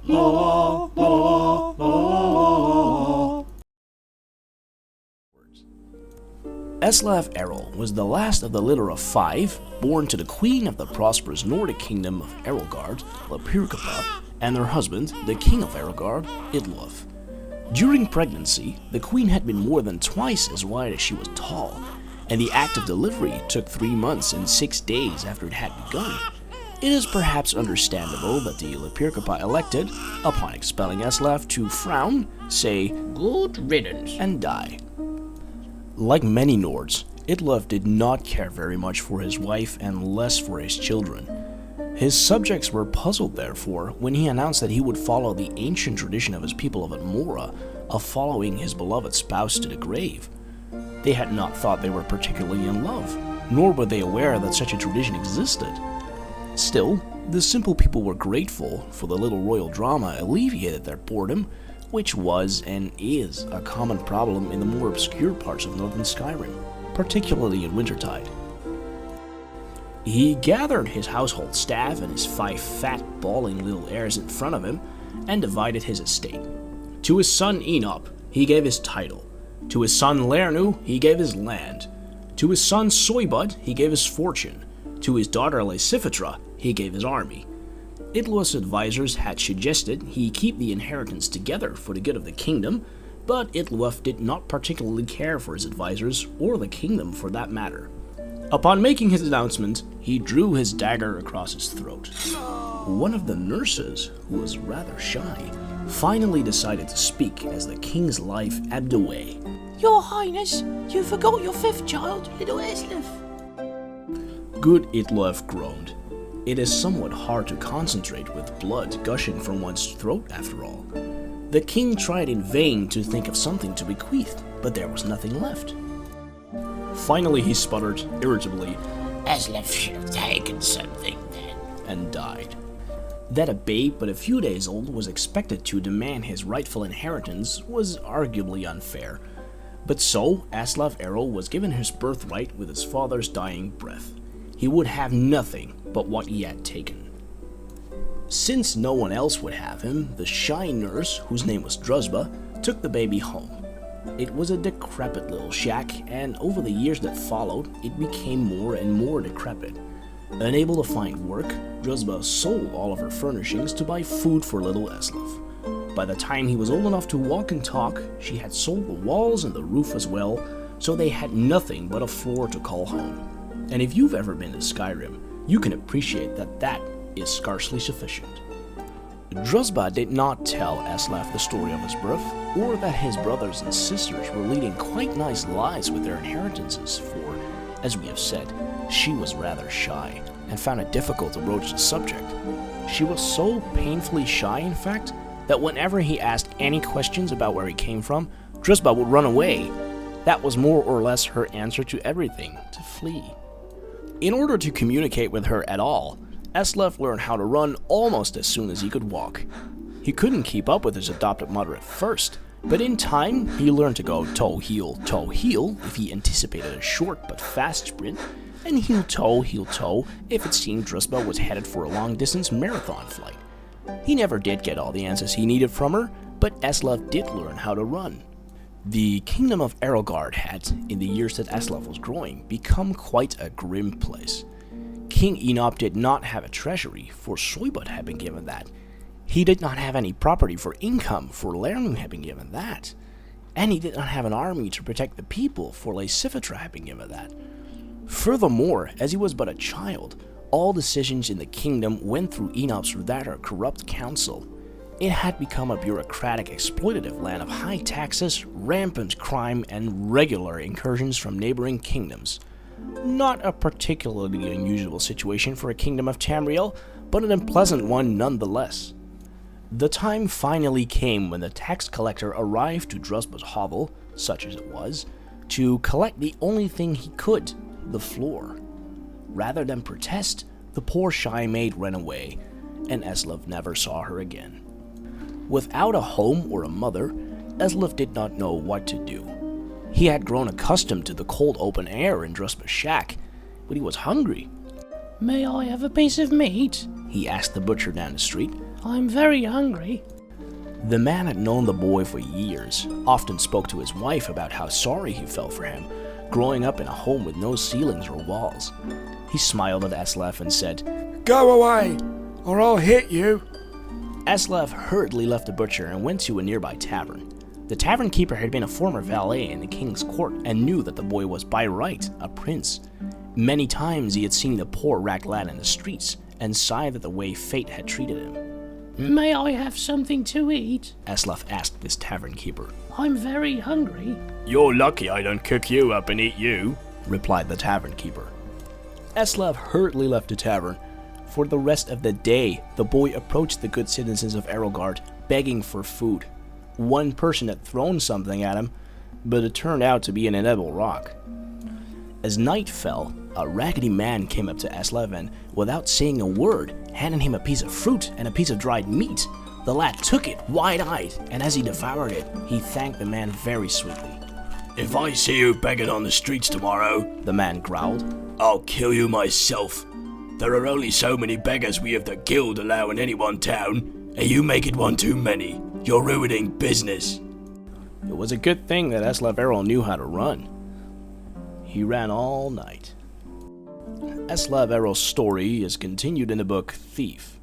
La, la, la. Eslaf Erol was the last of the litter of 5, born to the queen of the prosperous Nordic kingdom of Erolgard, Lapirkapa, and their husband, the king of Erolgard, Idlaf. During pregnancy, the queen had been more than twice as wide as she was tall, and the act of delivery took 3 months and 6 days after it had begun. It is perhaps understandable that the Lapirkapa elected, upon expelling Eslaf, to frown, say "good riddance," and die. Like many Nords, Idlaf did not care very much for his wife and less for his children. His subjects were puzzled, therefore, when he announced that he would follow the ancient tradition of his people of Admora of following his beloved spouse to the grave. They had not thought they were particularly in love, nor were they aware that such a tradition existed. Still, the simple people were grateful for the little royal drama alleviated their boredom, which was and is a common problem in the more obscure parts of northern Skyrim, particularly in wintertide. He gathered his household staff and his 5 fat, bawling little heirs in front of him and divided his estate. To his son Enop, he gave his title. To his son Lernu, he gave his land. To his son Soybud, he gave his fortune. To his daughter Lysifitra, he gave his army. Idlaf's advisors had suggested he keep the inheritance together for the good of the kingdom, but Idlaf did not particularly care for his advisors, or the kingdom for that matter. Upon making his announcement, he drew his dagger across his throat. One of the nurses, who was rather shy, finally decided to speak as the king's life ebbed away. "Your Highness, you forgot your 5th child, little Eslaf." Good Idlaf groaned. It is somewhat hard to concentrate with blood gushing from one's throat after all. The king tried in vain to think of something to bequeath, but there was nothing left. Finally he sputtered irritably, "Eslaf should have taken something then," and died. That a babe but a few days old was expected to demand his rightful inheritance was arguably unfair, but so Eslaf Erol was given his birthright with his father's dying breath. He would have nothing but what he had taken. Since no one else would have him, the shy nurse, whose name was Druzba, took the baby home. It was a decrepit little shack, and over the years that followed, it became more and more decrepit. Unable to find work, Druzba sold all of her furnishings to buy food for little Eslaf. By the time he was old enough to walk and talk, she had sold the walls and the roof as well, so they had nothing but a floor to call home. And if you've ever been to Skyrim, you can appreciate that that is scarcely sufficient. Druzba did not tell Eslaf the story of his birth, or that his brothers and sisters were leading quite nice lives with their inheritances, for, as we have said, she was rather shy, and found it difficult to broach the subject. She was so painfully shy, in fact, that whenever he asked any questions about where he came from, Druzba would run away. That was more or less her answer to everything, to flee. In order to communicate with her at all, Eslaf learned how to run almost as soon as he could walk. He couldn't keep up with his adopted mother at first, but in time he learned to go toe-heel if he anticipated a short but fast sprint, and heel-toe if it seemed Druzba was headed for a long-distance marathon flight. He never did get all the answers he needed from her, but Eslaf did learn how to run. The kingdom of Erolgard had, in the years that Eslaf was growing, become quite a grim place. King Enop did not have a treasury, for Soybud had been given that. He did not have any property for income, for Lernu had been given that. And he did not have an army to protect the people, for Lysifitra had been given that. Furthermore, as he was but a child, all decisions in the kingdom went through Enop's rather corrupt council. It had become a bureaucratic, exploitative land of high taxes, rampant crime, and regular incursions from neighboring kingdoms. Not a particularly unusual situation for a kingdom of Tamriel, but an unpleasant one nonetheless. The time finally came when the tax collector arrived to Druzba's hovel, such as it was, to collect the only thing he could, the floor. Rather than protest, the poor shy maid ran away, and Eslaf never saw her again. Without a home or a mother, Eslaf did not know what to do. He had grown accustomed to the cold open air in Druzba's shack, but he was hungry. "May I have a piece of meat?" he asked the butcher down the street, I'm very hungry. The man had known the boy for years, often spoke to his wife about how sorry he felt for him, growing up in a home with no ceilings or walls. He smiled at Eslaf and said, Go away, or I'll hit you. Eslaf hurriedly left the butcher and went to a nearby tavern. The tavern keeper had been a former valet in the king's court and knew that the boy was by right a prince. Many times he had seen the poor ragged lad in the streets and sighed at the way fate had treated him. May I have something to eat? Eslaf asked this tavern keeper. I'm very hungry. You're lucky I don't cook you up and eat you, replied the tavern keeper. Eslaf hurriedly left the tavern. For the rest of the day, the boy approached the good citizens of Erolgard, begging for food. One person had thrown something at him, but it turned out to be an inedible rock. As night fell, a raggedy man came up to Eslaf and, without saying a word, handed him a piece of fruit and a piece of dried meat. The lad took it, wide-eyed, and as he devoured it, he thanked the man very sweetly. If I see you begging on the streets tomorrow, The man growled. I'll kill you myself. There are only so many beggars we have the guild allow in any one town, and you make it one too many. You're ruining business. It was a good thing that Eslaf Erol knew how to run. He ran all night. Eslaf Erol's story is continued in the book Thief.